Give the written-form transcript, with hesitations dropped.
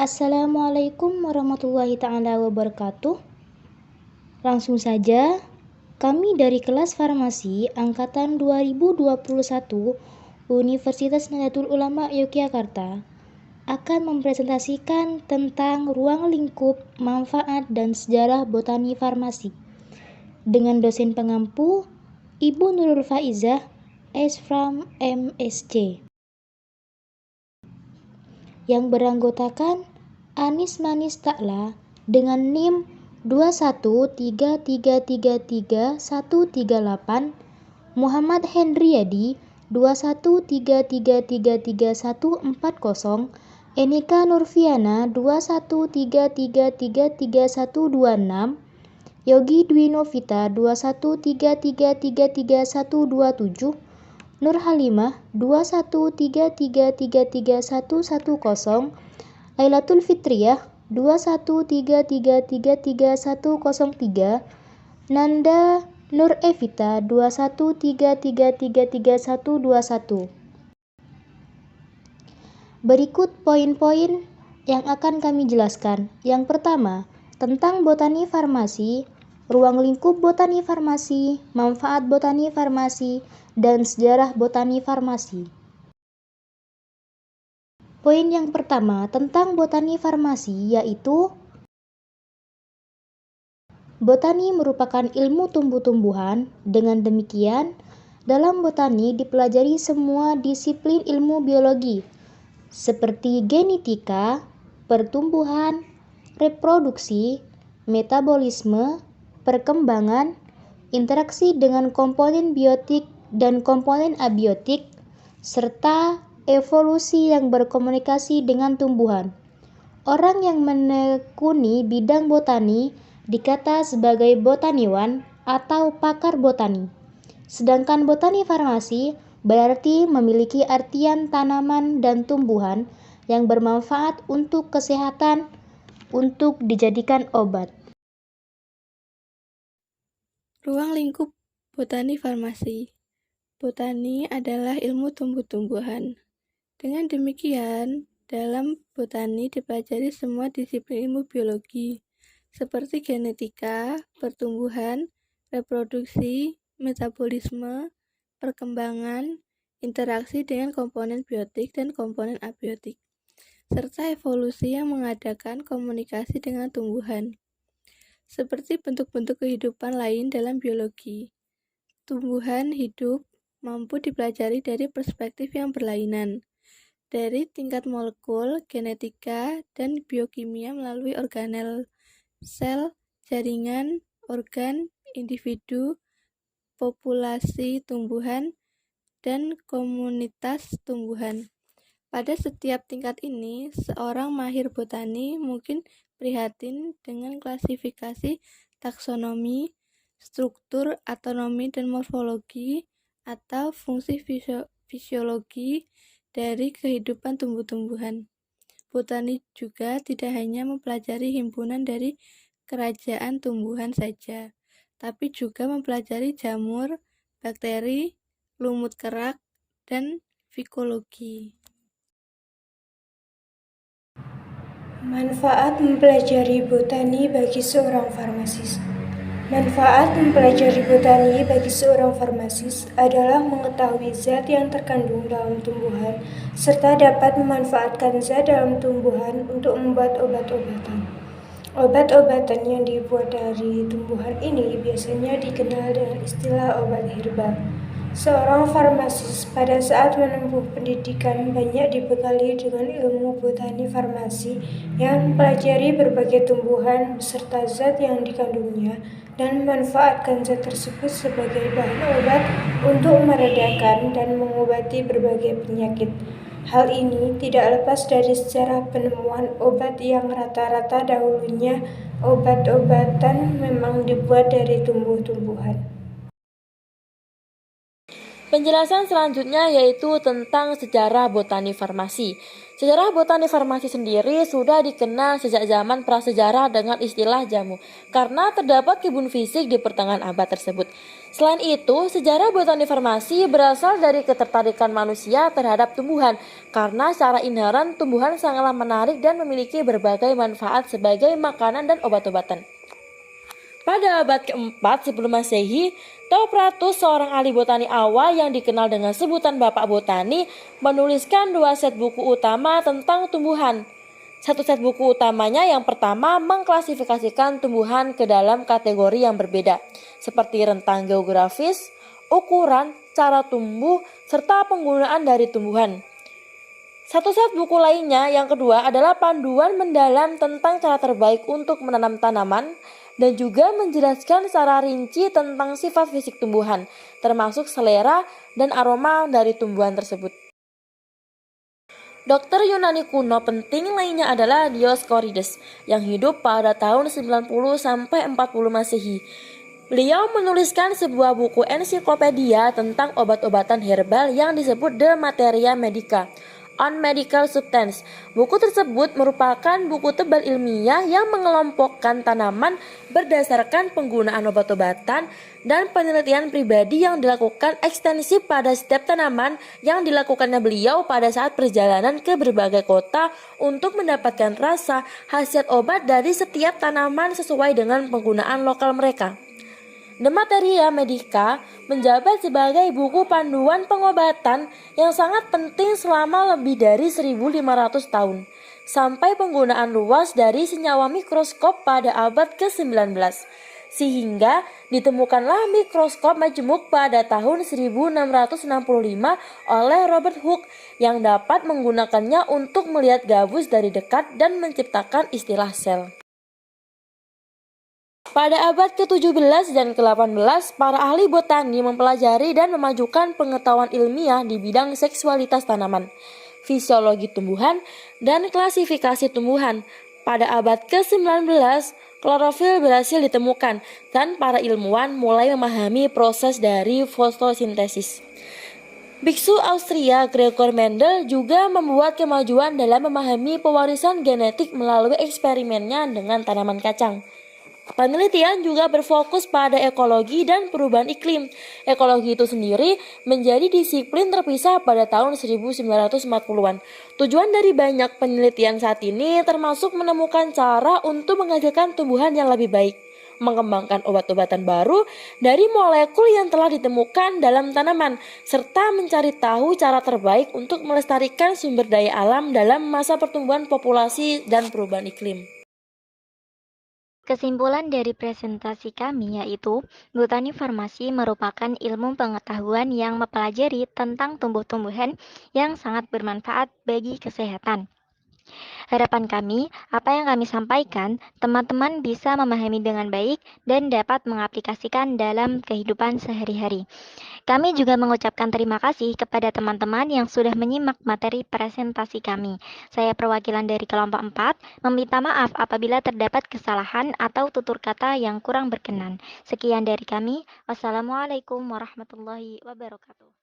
Assalamualaikum warahmatullahi ta'ala wabarakatuh. Langsung saja, kami dari kelas farmasi angkatan 2021 Universitas Nahdlatul Ulama Yogyakarta akan mempresentasikan tentang ruang lingkup, manfaat, dan sejarah botani farmasi dengan dosen pengampu Ibu Nurul Faizah, S.Fram MSc, yang beranggotakan Anis Manis Takla dengan NIM 213333138, Muhammad Hendriyadi 213333140, Enika Nurfiana 213333126, Yogi Dwi Novita 213333127, Nur Halimah 213333110, Lailatul Fitriyah 213333103, Nanda Nur Evita 213333121. Berikut poin-poin yang akan kami jelaskan. Yang pertama, tentang botani farmasi, ruang lingkup botani farmasi, manfaat botani farmasi, dan sejarah botani farmasi. Poin yang pertama tentang botani farmasi yaitu botani merupakan ilmu tumbuh-tumbuhan. Dengan demikian, dalam botani dipelajari semua disiplin ilmu biologi seperti genetika, pertumbuhan, reproduksi, metabolisme, perkembangan, interaksi dengan komponen biotik dan komponen abiotik, serta evolusi yang berkomunikasi dengan tumbuhan. Orang yang menekuni bidang botani dikata sebagai botaniwan atau pakar botani. Sedangkan botani farmasi berarti memiliki artian tanaman dan tumbuhan yang bermanfaat untuk kesehatan untuk dijadikan obat. Ruang lingkup botani farmasi. Botani adalah ilmu tumbuh-tumbuhan. Dengan demikian, dalam botani dipelajari semua disiplin ilmu biologi, seperti genetika, pertumbuhan, reproduksi, metabolisme, perkembangan, interaksi dengan komponen biotik dan komponen abiotik, serta evolusi yang mengadakan komunikasi dengan tumbuhan. Seperti bentuk-bentuk kehidupan lain dalam biologi, tumbuhan hidup mampu dipelajari dari perspektif yang berlainan, dari tingkat molekul, genetika, dan biokimia melalui organel, sel, jaringan, organ, individu, populasi tumbuhan, dan komunitas tumbuhan. Pada setiap tingkat ini, seorang mahir botani mungkin prihatin dengan klasifikasi taksonomi, struktur, autonomi, dan morfologi, atau fungsi fisiologi dari kehidupan tumbuh-tumbuhan. Botani juga tidak hanya mempelajari himpunan dari kerajaan tumbuhan saja, tapi juga mempelajari jamur, bakteri, lumut kerak, dan fikologi. Manfaat mempelajari botani bagi seorang farmasis. Manfaat mempelajari botani bagi seorang farmasis adalah mengetahui zat yang terkandung dalam tumbuhan serta dapat memanfaatkan zat dalam tumbuhan untuk membuat obat-obatan. Obat-obatan yang dibuat dari tumbuhan ini biasanya dikenal dengan istilah obat herbal. Seorang farmasis pada saat menempuh pendidikan banyak dibekali dengan ilmu botani farmasi yang mempelajari berbagai tumbuhan beserta zat yang dikandungnya dan memanfaatkan zat tersebut sebagai bahan obat untuk meredakan dan mengobati berbagai penyakit. Hal ini tidak lepas dari sejarah penemuan obat yang rata-rata dahulunya obat-obatan memang dibuat dari tumbuh-tumbuhan. Penjelasan selanjutnya yaitu tentang sejarah botani farmasi. Sejarah botani farmasi sendiri sudah dikenal sejak zaman prasejarah dengan istilah jamu, karena terdapat kebun fisik di pertengahan abad tersebut. Selain itu, sejarah botani farmasi berasal dari ketertarikan manusia terhadap tumbuhan, karena secara inheran tumbuhan sangatlah menarik dan memiliki berbagai manfaat sebagai makanan dan obat-obatan. Pada abad keempat sebelum Masehi, Theophratus, seorang ahli botani awal yang dikenal dengan sebutan Bapak Botani, menuliskan 2 set buku utama tentang tumbuhan. Satu set buku utamanya yang pertama mengklasifikasikan tumbuhan ke dalam kategori yang berbeda, seperti rentang geografis, ukuran, cara tumbuh, serta penggunaan dari tumbuhan. Satu set buku lainnya yang kedua adalah panduan mendalam tentang cara terbaik untuk menanam tanaman, dan juga menjelaskan secara rinci tentang sifat fisik tumbuhan, termasuk selera dan aroma dari tumbuhan tersebut. Dokter Yunani kuno penting lainnya adalah Dioscorides yang hidup pada tahun 90 sampai 40 Masehi. Beliau menuliskan sebuah buku ensiklopedia tentang obat-obatan herbal yang disebut De Materia Medica, On Medical Substance. Buku tersebut merupakan buku tebal ilmiah yang mengelompokkan tanaman berdasarkan penggunaan obat-obatan dan penelitian pribadi yang dilakukan ekstensif pada setiap tanaman yang dilakukannya beliau pada saat perjalanan ke berbagai kota untuk mendapatkan rasa khasiat obat dari setiap tanaman sesuai dengan penggunaan lokal mereka. De Materia Medica menjabat sebagai buku panduan pengobatan yang sangat penting selama lebih dari 1500 tahun, sampai penggunaan luas dari senyawa mikroskop pada abad ke-19, sehingga ditemukanlah mikroskop majemuk pada tahun 1665 oleh Robert Hooke yang dapat menggunakannya untuk melihat gabus dari dekat dan menciptakan istilah sel. Pada abad ke-17 dan ke-18, para ahli botani mempelajari dan memajukan pengetahuan ilmiah di bidang seksualitas tanaman, fisiologi tumbuhan, dan klasifikasi tumbuhan. Pada abad ke-19, klorofil berhasil ditemukan dan para ilmuwan mulai memahami proses dari fotosintesis. Biksu Austria Gregor Mendel juga membuat kemajuan dalam memahami pewarisan genetik melalui eksperimennya dengan tanaman kacang. Penelitian juga berfokus pada ekologi dan perubahan iklim. Ekologi itu sendiri menjadi disiplin terpisah pada tahun 1940-an. Tujuan dari banyak penelitian saat ini termasuk menemukan cara untuk menghasilkan tumbuhan yang lebih baik, mengembangkan obat-obatan baru dari molekul yang telah ditemukan dalam tanaman, serta mencari tahu cara terbaik untuk melestarikan sumber daya alam dalam masa pertumbuhan populasi dan perubahan iklim. Kesimpulan dari presentasi kami yaitu, botani farmasi merupakan ilmu pengetahuan yang mempelajari tentang tumbuh-tumbuhan yang sangat bermanfaat bagi kesehatan. Harapan kami, apa yang kami sampaikan, teman-teman bisa memahami dengan baik dan dapat mengaplikasikan dalam kehidupan sehari-hari. Kami juga mengucapkan terima kasih kepada teman-teman yang sudah menyimak materi presentasi kami. Saya perwakilan dari kelompok 4, meminta maaf apabila terdapat kesalahan atau tutur kata yang kurang berkenan. Sekian dari kami. Wassalamualaikum warahmatullahi wabarakatuh.